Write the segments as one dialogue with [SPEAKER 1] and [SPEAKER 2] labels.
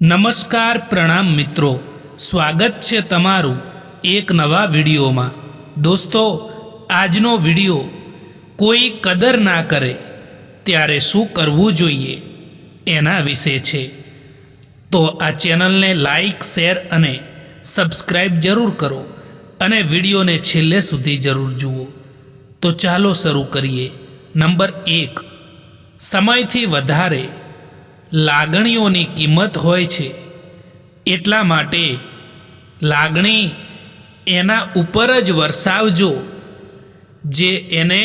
[SPEAKER 1] નમસ્કાર પ્રણામ મિત્રો, સ્વાગત છે તમારું એક નવા વિડીયોમાં। દોસ્તો, આજનો વિડીયો કોઈ કદર ના કરે ત્યારે શું કરવું જોઈએ એના વિશે છે। તો આ ચેનલને લાઈક, શેર અને સબસ્ક્રાઈબ જરૂર કરો અને વિડીયોને છેલ્લે સુધી જરૂર જુઓ। તો ચાલો શરૂ કરીએ। નંબર 1, સમયથી વધારે લાગણીઓની કિંમત હોય છે, એટલા માટે લાગણી એના ઉપર જ વરસાવજો જે એને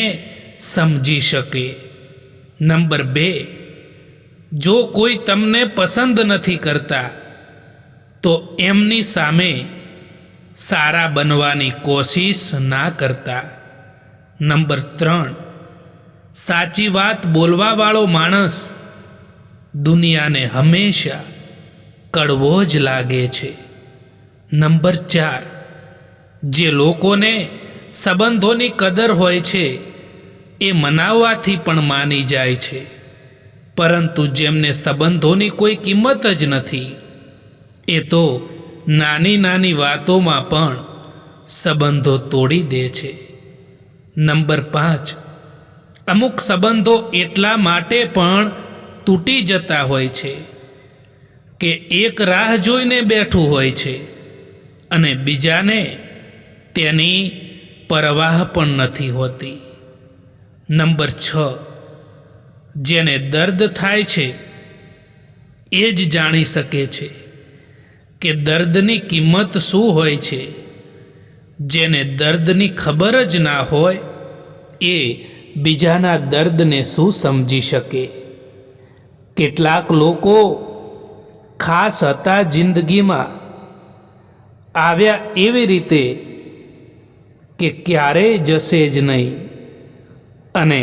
[SPEAKER 1] સમજી શકે। નંબર 2, જો કોઈ તમને પસંદ નથી કરતા તો એમની સામે સારા બનવાની કોશિશ ના કરતા। નંબર 3, સાચી વાત બોલવાવાળો માણસ દુનિયાને હંમેશા કડવો જ લાગે છે। નંબર 4, જે લોકોને સંબંધોની કદર હોય છે એ મનાવવાથી પણ માની જાય છે, પરંતુ જેમને સંબંધોની કોઈ કિંમત જ નથી એ તો નાની નાની વાતોમાં પણ સંબંધો તોડી દે છે। નંબર 5, અમુક સંબંધો એટલા માટે પણ તૂટી જતા હોય છે કે એક રાહ જોઈને બેઠું હોય છે અને બીજાને તેની પરવાહ પણ નથી હોતી। નંબર 6, જેને દર્દ થાય છે એ જ જાણી શકે છે કે દર્દની કિંમત શું હોય છે। જેને દર્દની ખબર જ ના હોય એ બીજાના દર્દને શું સમજી શકે। કેટલાક લોકો ખાસ હતા જિંદગીમાં, આવ્યા એવી રીતે કે ક્યારેય જશે જ નહીં અને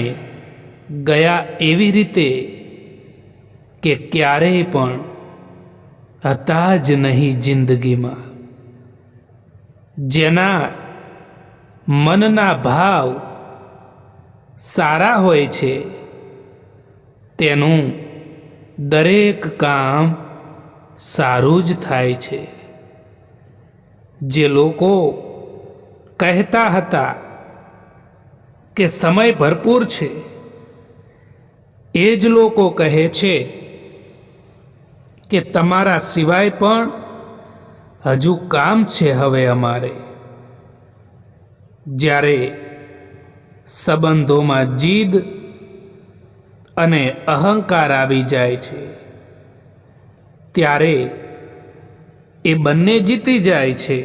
[SPEAKER 1] ગયા એવી રીતે કે ક્યારેય પણ હતા જ નહીં જિંદગીમાં। જેના મનના ભાવ સારા હોય છે તેનું દરેક કામ સારું જ થાય છે। જે લોકો કહેતા હતા કે સમય ભરપૂર છે એ જ લોકો કહે છે કે તમારા સિવાય પણ હજુ કામ છે હવે અમારે। જ્યારે સંબંધોમાં જીદ અને અહંકાર આવી જાય છે ત્યારે એ બંને જીતી જાય છે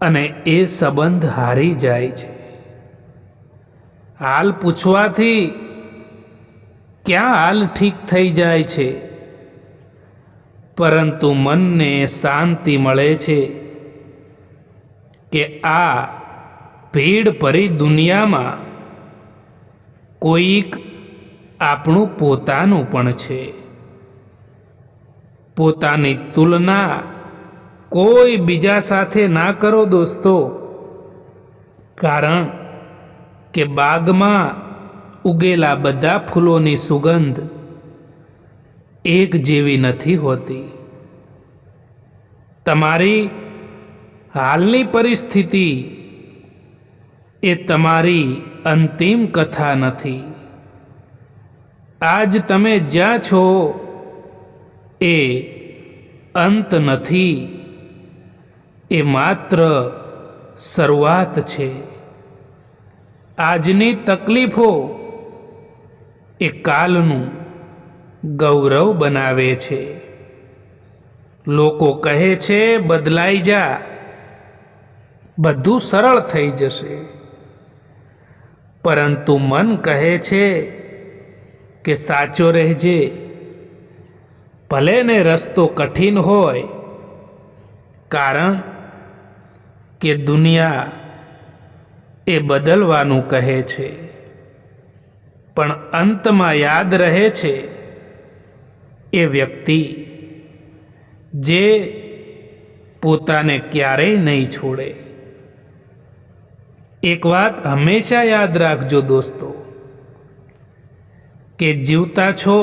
[SPEAKER 1] અને એ સંબંધ હારી જાય છે। હાલ પૂછવાથી ક્યાં હાલ ઠીક થઈ જાય છે, પરંતુ મનને શાંતિ મળે છે કે આ ભીડ ભરી દુનિયામાં કોઈક આપણું પોતાનું પણ છે। પોતાની તુલના કોઈ બીજા સાથે ના કરો દોસ્તો, કારણ કે બાગમાં ઉગેલા બધા ફૂલોની સુગંધ એક જેવી નથી હોતી। તમારી હાલની પરિસ્થિતિ એ તમારી અંતિમ કથા નથી। આજ તમે જ્યાં છો એ અંત નથી, એ માત્ર શરૂઆત છે। આજની તકલીફો એ કાલનું ગૌરવ બનાવે છે। લોકો કહે છે બદલાઈ જા, બધું સરળ થઈ જશે, પરંતુ મન કહે છે કે સાચો રહેજે, ભલે ને રસ્તો કઠિન હોય, કારણ કે દુનિયા એ બદલવાનું કહે છે, પણ અંતમાં યાદ રહે છે એ વ્યક્તિ જે પોતાને ક્યારેય નહીં છોડે। એક વાત હંમેશા યાદ રાખજો દોસ્તો, કે જીવતા છો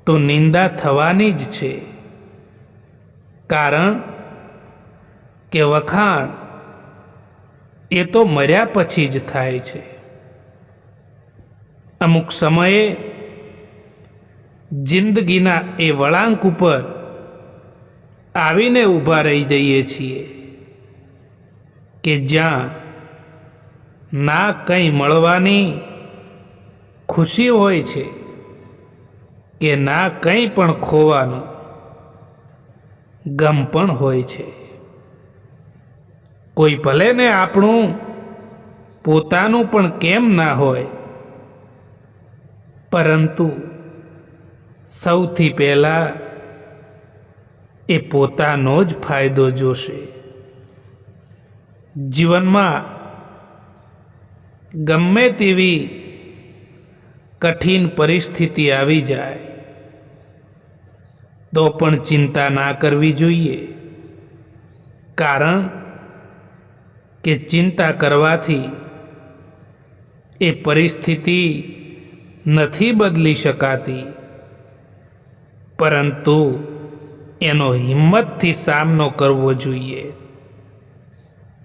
[SPEAKER 1] તો નિંદા થવાની જ છે, કારણ કે વખાણ એ તો મર્યા પછી જ થાય છે. અમુક સમયે જિંદગીના એ વળાંક ઉપર આવીને ઊભા રહી જઈએ છીએ કે જ્યાં ના કંઈ મળવાની ખુશી હોય છે કે ના કંઈ પણ ખોવાનું ગમ પણ હોય છે. કોઈ ભલે ને આપણું પોતાનું પણ કેમ ના હોય, પરંતુ સૌથી પહેલાં એ પોતાનો જ ફાયદો જોશે. જીવનમાં ગમે તેવી કઠિન પરિસ્થિતિ આવી જાય તો પણ ચિંતા ના કરવી જોઈએ, કારણ કે ચિંતા કરવાથી એ પરિસ્થિતિ નથી બદલી શકાતી, પરંતુ એનો હિંમતથી સામનો કરવો જોઈએ.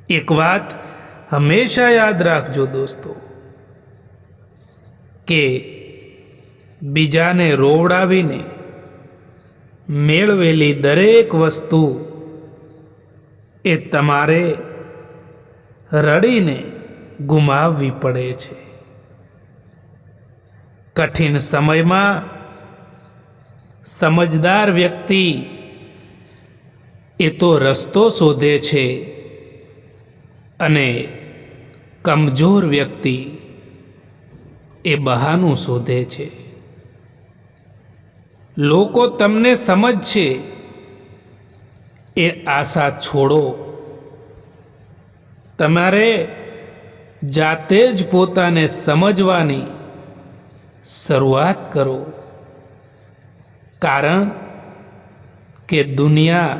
[SPEAKER 1] એક વાત હંમેશા યાદ રાખજો દોસ્તો, કે બીજાને રોવડાવીને મેળવેલી દરેક વસ્તુ એ તમારે રડીને ગુમાવવી પડે છે. કઠિન સમયમાં સમજદાર વ્યક્તિ એ તો રસ્તો શોધે છે અને કમજોર વ્યક્તિ એ બહાનું શોધે છે. લોકો તમને સમજશે એ આશા છોડો. તમારે જાતે જ પોતાને સમજવાની શરૂઆત કરો, કારણ કે દુનિયા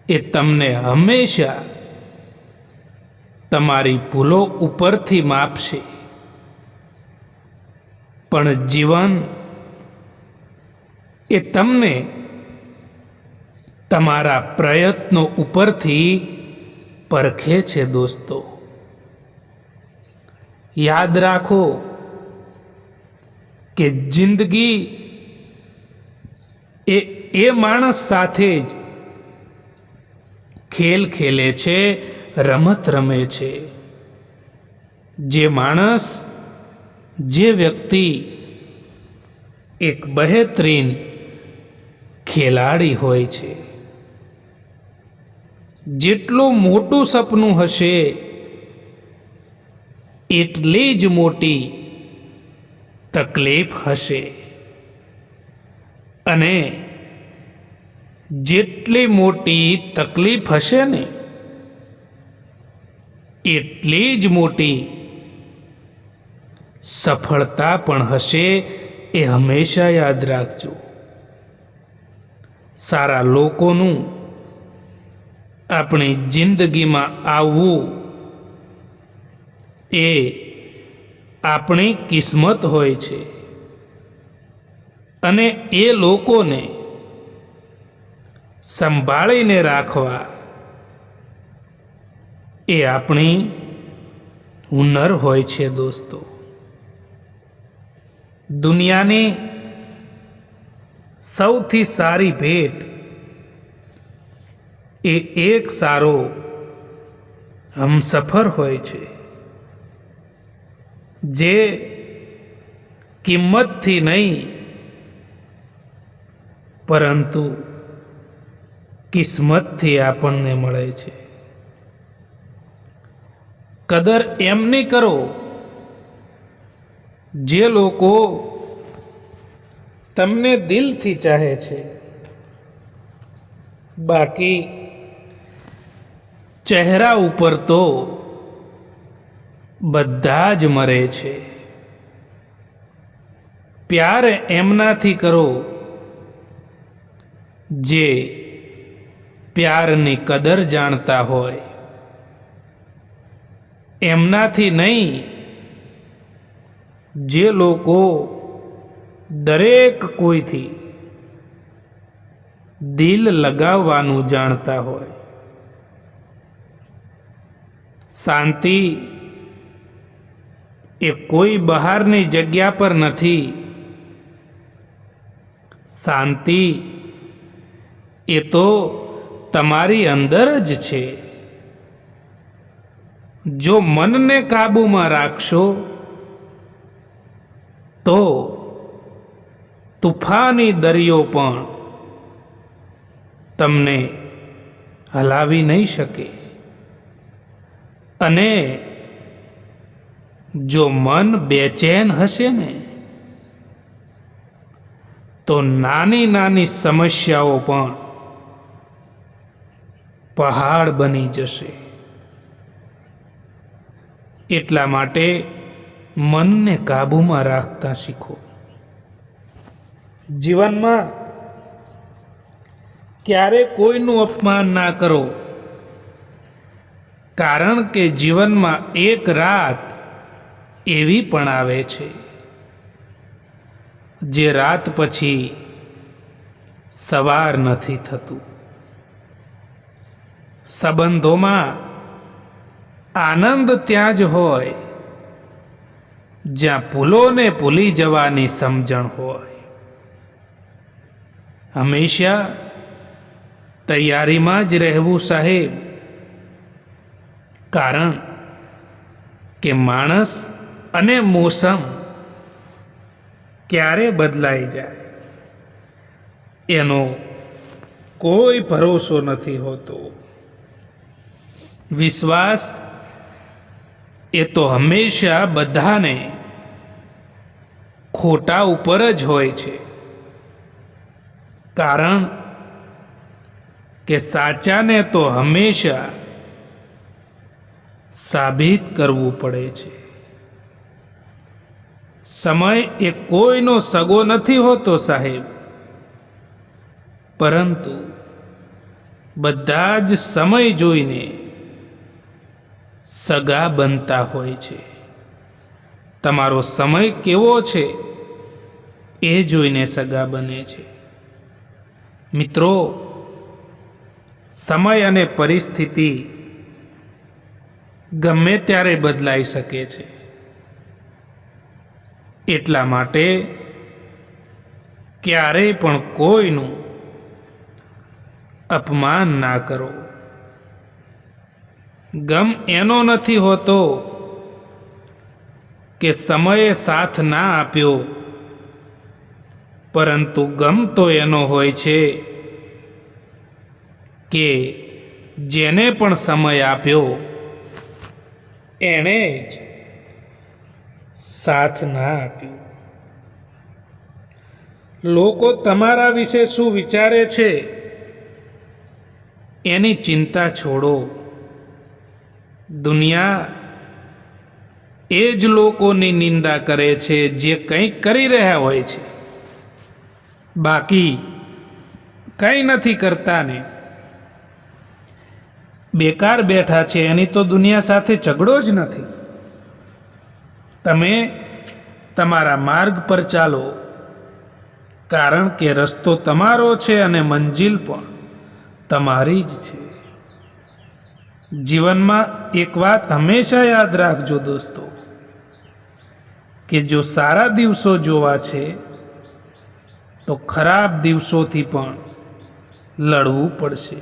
[SPEAKER 1] એ તમને હંમેશા તમારી ભૂલો ઉપરથી માપશે, પણ જીવન એ તમને તમારા પ્રયત્નો ઉપરથી પરખે છે. દોસ્તો, યાદ રાખો કે જિંદગી એ માણસ સાથે જ ખેલ ખેલે છે, રમત રમે છે. જે માણસ, જે વ્યક્તિ એક બહેતરીન ખેલાડી હોય છે, જેટલું મોટું સપનું હશે એટલી જ મોટી તકલીફ હશે, અને જેટલી મોટી તકલીફ હશે ને એટલી જ મોટી સફળતા પણ હશે. એ હંમેશા યાદ રાખજો. સારા લોકોનું આપણી જિંદગીમાં આવવું એ આપણી કિસ્મત હોય છે, અને એ લોકોને સંભાળીને રાખવા એ આપણી હુનર હોય છે. દોસ્તો, દુનિયાની સૌથી સારી ભેટ એ એક સારો હમસફર હોય છે, જે કિંમતથી નહીં પરંતુ કિસ્મતથી આપણને મળે છે. કદર એમની કરો જે લોકો તમને દિલથી ચાહે છે, બાકી ચહેરા ઉપર તો બધા જ મરે છે. પ્યાર એમનાથી કરો જે પ્યારની કદર જાણતા હોય, એમનાથી નહીં જે લોકો દરેક કોઈથી દિલ લગાવવાનું જાણતા હોય. શાંતિ એ કોઈ બહારની જગ્યા પર નથી. શાંતિ એ તો તમારી અંદર જ છે. જો મનને કાબૂમાં રાખશો તો તુફાની દરિયો પણ તમને હલાવી નહીં શકે. અને જો મન બેચેન હશે ને તો નાની નાની સમસ્યાઓ પણ પહાડ બની જશે. એટલા માટે મનને કાબૂમાં રાખતા શીખો. જીવનમાં ક્યારે કોઈનું અપમાન ના કરો, કારણ કે જીવનમાં એક રાત એવી પણ આવે છે જે રાત પછી સવાર નથી થતું. સંબંધોમાં આનંદ ત્યાં જ હોય જ્યાં ભૂલોને ભૂલી જવાની સમજણ હોય. હંમેશા તૈયારીમાં જ રહેવું સાહેબ, કારણ કે માણસ અને મોસમ ક્યારે બદલાઈ જાય એનો કોઈ ભરોસો નથી હોતો. વિશ્વાસ એ તો હંમેશા બધાને ખોટા ઉપર જ હોય છે, કારણ કે સાચાને તો હંમેશા સાબિત કરવું પડે છે. સમય એ કોઈનો સગો નથી હોતો સાહેબ, પરંતુ બધા જ સમય જોઈને સગા બનતા હોય છે. તમારો સમય કેવો છે એ જોઈને સગા બને છે. મિત્રો, સમય અને પરિસ્થિતિ ગમે ત્યારે બદલાઈ શકે છે. એટલા માટે ક્યારેય પણ કોઈનું અપમાન ના કરો. ગમ એનો નથી હોતો કે સમયે સાથ ના આપ્યો, પરંતુ ગમ તો એનો હોય છે કે જેને પણ સમય આપ્યો એણે જ સાથ ના આપ્યો. લોકો તમારા વિશે શું વિચારે છે એની ચિંતા છોડો. દુનિયા એ જ લોકોની નિંદા કરે છે જે કંઈક કરી રહ્યા હોય છે, બાકી કંઈ નથી કરતા ને બેકાર બેઠા છે એની તો દુનિયા સાથે ઝઘડો જ નથી. તમે તમારા માર્ગ પર ચાલો, કારણ કે રસ્તો તમારો છે અને મંજિલ પણ તમારી જ છે. જીવનમાં એક વાત હંમેશા યાદ રાખજો દોસ્તો, કે જો સારા દિવસો જોવા છે તો ખરાબ દિવસોથી પણ લડવું પડશે.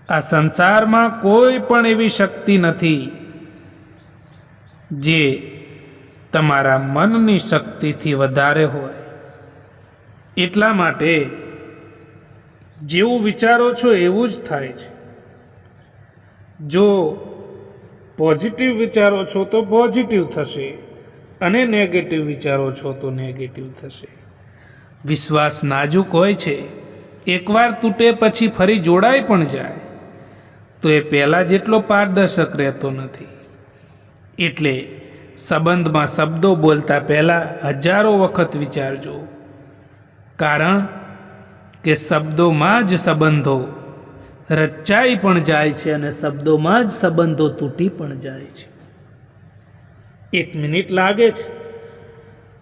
[SPEAKER 1] આ સંસારમાં કોઈ પણ એવી શક્તિ નથી જે તમારા મનની શક્તિથી વધારે હોય. એટલા માટે જેવું વિચારો છો એવું જ થાય છે. જો પોઝિટિવ વિચારો છો તો પોઝિટિવ થશે, અને નેગેટિવ વિચારો છો તો નેગેટિવ થશે. વિશ્વાસ નાજુક હોય છે, એકવાર તૂટે પછી ફરી જોડાઈ પણ જાય તો એ પહેલાં જેટલો પારદર્શક રહેતો નથી. એટલે સંબંધમાં શબ્દો બોલતા પહેલાં હજારો વખત વિચારજો, કારણ કે શબ્દોમાં જ સંબંધો રચાઈ પણ જાય છે અને શબ્દોમાં જ સંબંધો તૂટી પણ જાય છે. 1 મિનિટ લાગે છે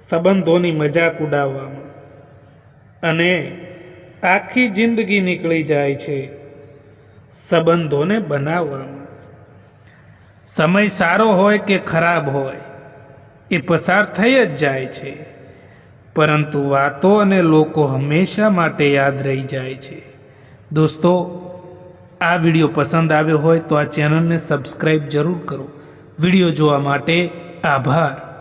[SPEAKER 1] સંબંધોની મજાક ઉડાવવામાં, અને આખી જિંદગી નીકળી જાય છે સંબંધોને બનાવવામાં. સમય સારો હોય કે ખરાબ હોય એ પસાર થઈ જ જાય છે, પરંતુ વાતો અને લોકો હંમેશા માટે યાદ રહી જાય છે. દોસ્તો, આ વિડીયો પસંદ આવ્યો હોય તો આ ચેનલને સબસ્ક્રાઈબ જરૂર કરો. વિડીયો જોવા માટે આભાર.